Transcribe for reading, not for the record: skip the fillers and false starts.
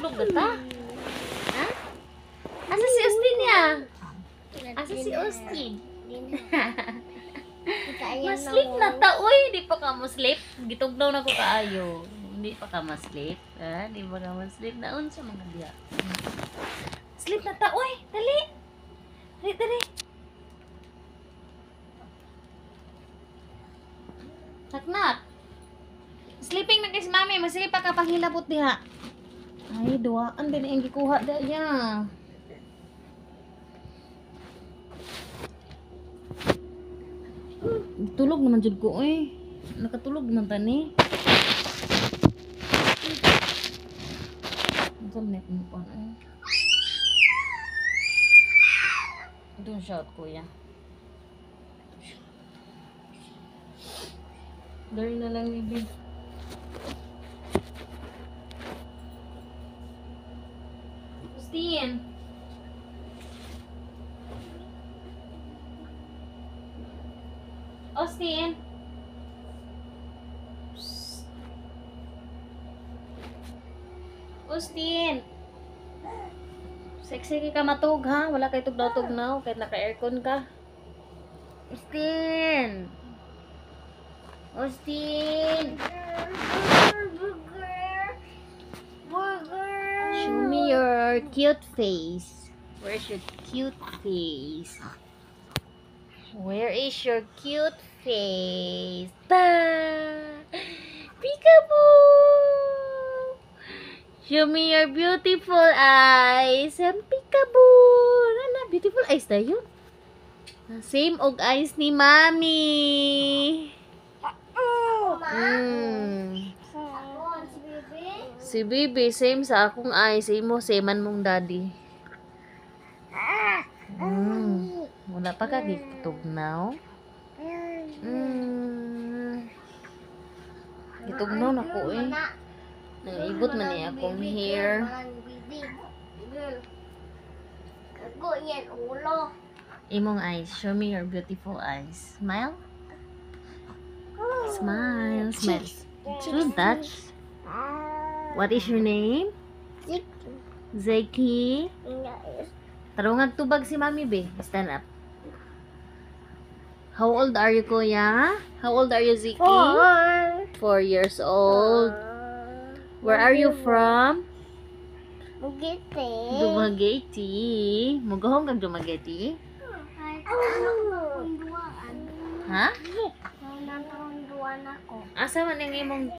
Tulog na ta? Ha? Asa si Austin ya? Asa si Austin? Maslip na ta, uy. Di pa ka maslip. Gitugnaw na ko kaayo. Hindi pa ka maslip. Ha? Di pa ka maslip. Naon sa mga diya. Sleep na ta, uy. Dali. Dali, dali. Naknak. Sleeping na kay si mami. Maslip pa ka panghilabot diha. Ay, duwaan din ang gikuha daya. Tulog naman jud ko eh. Nakatulog naman tani. Unsa net mo pa eh. Don't shout kuya. Dari na lang bibi. Austin. Austin. Austin. Sexy ka matug ha. Wala kay tugnaw-tugnaw kahit naka-aircon ka. Austin. Austin. Show me your cute face. Where's your cute face? Where is your cute face? Ta! Peekaboo! Show me your beautiful eyes. And peekaboo! Nana, beautiful eyes na yun. Same og eyes ni Mami. Si Bibi, same sa akong eyes. Same mo, same man mong daddy. Wala pa ka gitugnaw? Gitugnaw na ko eh. Nangibot man niya akong hair. Imong eyes. Show me your beautiful eyes. Smile. Smile. Smile. Shouldn't touch. What is your name? Zeki. Tarungag tubag si Mami be. Stand up. How old are you, Kuya? How old are you, Zeki? 4 years old. Where are you from? Dumaguete. Mugahong kag Dumaguete? Ha? Asa man ang imong